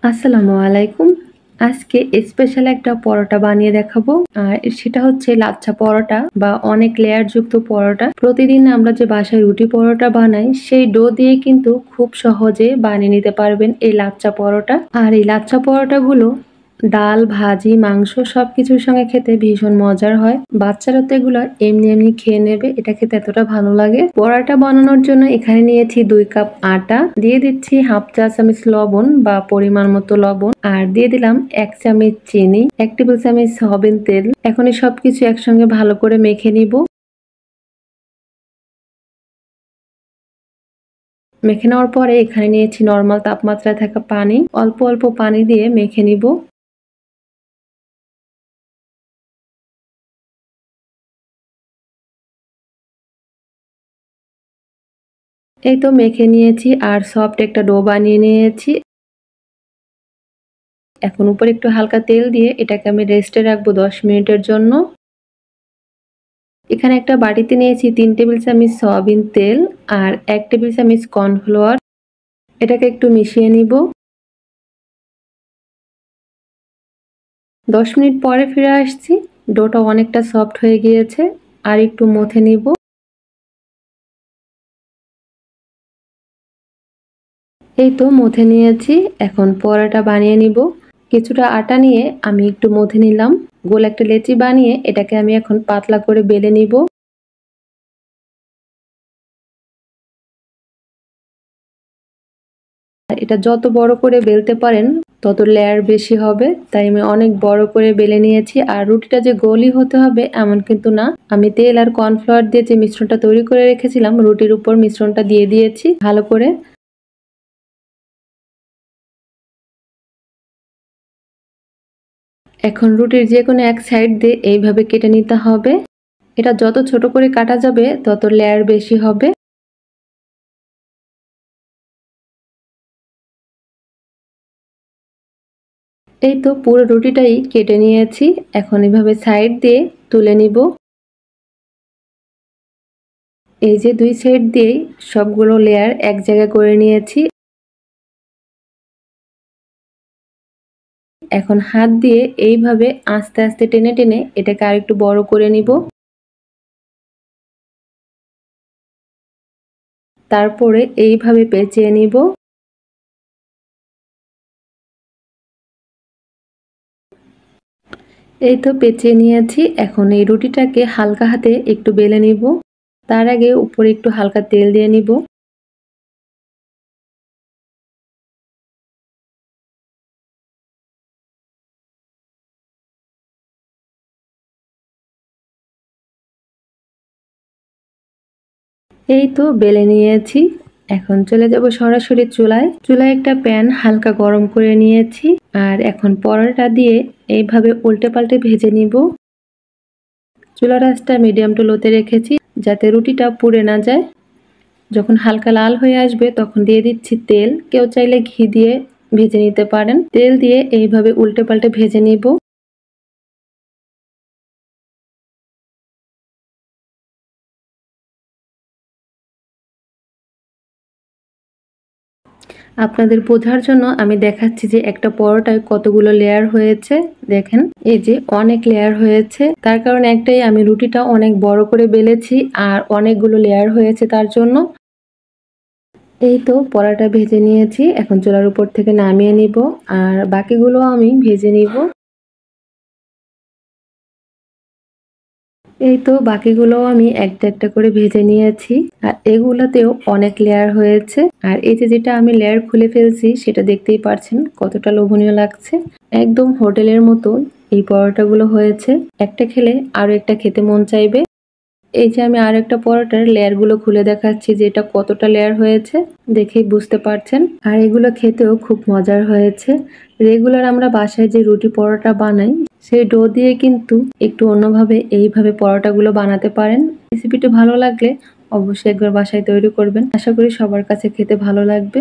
আসসালামু আলাইকুম। আজকে স্পেশাল একটা পরোটা বানিয়ে দেখাবো। আর সেটা হচ্ছে লাচ্ছা পরোটা বা অনেক লেয়ার যুক্ত পরোটা। প্রতিদিন আমরা যে বাসায় রুটি পরোটা বানাই সেই ডো দিয়ে কিন্তু খুব সহজে বানিয়ে নিতে পারবেন এই লাচ্ছা পরোটা। আর এই লাচ্ছা পরোটাগুলো ডাল, ভাজি, মাংস সবকিছুর সঙ্গে খেতে ভীষণ মজার হয়। বাচ্চারা তো এগুলো এমনি এমনি খেয়ে নেবে, এটা খেতে এতটা ভালো লাগে। পরোটা বানানোর জন্য এখানে নিয়েছি 2 কাপ আটা, দিয়ে দিচ্ছি হাফ চা চামচ লবণ বা পরিমাণ মতো লবণ, আর দিয়ে দিলাম 1 চামচ চিনি, 1 টেবিল চামচ সয়াবিন তেল। এখন এই সবকিছু একসঙ্গে ভালো করে মেখে নিব। মেখে নেওয়ার পরে এখানে নিয়েছি নরমাল তাপমাত্রায় থাকা পানি, অল্প অল্প পানি দিয়ে মেখে নিব। এই তো মেখে নিয়েছি আর সফট একটা ডো বানিয়ে নিয়েছি। এখন উপরে একটু হালকা তেল দিয়ে এটাকে আমি রেস্টে রাখবো 10 মিনিটের জন্য। এখানে একটা বাটিতে নিয়েছি 3 টেবিল চামচ সয়াবিন তেল আর 1 টেবিল চামচ কর্নফ্লাওয়ার। এটাকে একটু মিশিয়ে নিব। 10 মিনিট পরে ফিরে আসছি। ডোটা অনেকটা সফট হয়ে গিয়েছে, আর একটু মথে নিব। এই তো মথে নিয়েছি। এখন পরোটা বানিয়ে নিব। কিছুটা আটা নিয়ে আমি একটু মথে নিলাম। গোল একটা লেচি বানিয়ে এটাকে আমি এখন পাতলা করে বেলে নিব। এটা যত বড় করে বেলতে পারেন তত লেয়ার বেশি হবে, তাই আমি অনেক বড় করে বেলে নিয়েছি। আর রুটিটা যে গোলই হতে হবে এমন কিন্তু না। আমি তেল আর কর্নফ্লাওয়ার দিয়ে যে মিশ্রণটা তৈরি করে রেখেছিলাম রুটির উপর মিশ্রণটা দিয়ে দিয়েছি ভালো করে। এখন রুটির যে কোনো এক সাইড দিয়ে এইভাবে কেটে নিতে হবে। এটা যত ছোট করে কাটা যাবে তত লেয়ার বেশি হবে। এই তো পুরো রুটিটাই কেটে নিয়েছি। এখন এভাবে সাইড দিয়ে তুলে নিব। এই যে 2 সাইড দিয়েই সবগুলো লেয়ার এক জায়গায় করে নিয়েছি। এখন হাত দিয়ে এইভাবে আস্তে আস্তে টেনে টেনে এটাকে আরেকটু বড় করে নিব। তারপরে এইভাবে পেঁচিয়ে নিব। এই তো পেঁচিয়ে নিয়েছি। এখন এই রুটিটাকে হালকা হাতে একটু বেলে নিব। তার আগে উপরে একটু হালকা তেল দিয়ে নিব। এই তো বেলে নিয়েছি। এখন চলে যাব সরাসরি চুলায়। চুলায় একটা প্যান হালকা গরম করে নিয়েছি। আর এখন পরোটা দিয়ে এইভাবে উল্টে পাল্টে ভেজে নিব। চুলার আঁচটা মিডিয়াম টু লোতে রেখেছি যাতে রুটিটা পুড়ে না যায়। যখন হালকা লাল হয়ে আসবে তখন দিয়ে দিচ্ছি তেল। কেউ চাইলে ঘি দিয়ে ভেজে নিতে পারেন। তেল দিয়ে এইভাবে উল্টে পাল্টে ভেজে নিব। আপনাদের বোঝার জন্য আমি দেখাচ্ছি যে একটা পরোটায় কতগুলো লেয়ার হয়েছে। দেখেন এই যে অনেক লেয়ার হয়েছে। তার কারণ একটাই, আমি রুটিটা অনেক বড় করে বেলেছি আর অনেকগুলো লেয়ার হয়েছে তার জন্য। এই তো পরোটা ভেজে নিয়েছি। এখন চুলার উপর থেকে নামিয়ে নিব আর বাকিগুলো আমি ভেজে নিব। এই তো বাকিগুলোও আমি একটা একটা করে ভেজে নিয়েছি। আর এগুলোতেও অনেক লেয়ার হয়েছে। আর এই যে যেটা আমি লেয়ার খুলে ফেলছি সেটা দেখতেই পারছেন কতটা লোভনীয় লাগছে। একদম হোটেলের মতো এই পরোটাগুলো হয়েছে। একটা খেলে আরো একটা খেতে মন চাইবে। এই যে আমি আর একটা পরোটার লেয়ার গুলো খুলে দেখাচ্ছি যে এটা কতটা লেয়ার হয়েছে, দেখেই বুঝতে পারছেন। আর এগুলো খেতেও খুব মজার হয়েছে। রেগুলার আমরা বাসায় যে রুটি পরোটা বানাই সেই ডো দিয়ে কিন্তু একটু অন্যভাবে এইভাবে পরোটাগুলো বানাতে পারেন। রেসিপিটি ভালো লাগলে অবশ্যই একবার বাসায় তৈরি করবেন। আশা করি সবার কাছে খেতে ভালো লাগবে।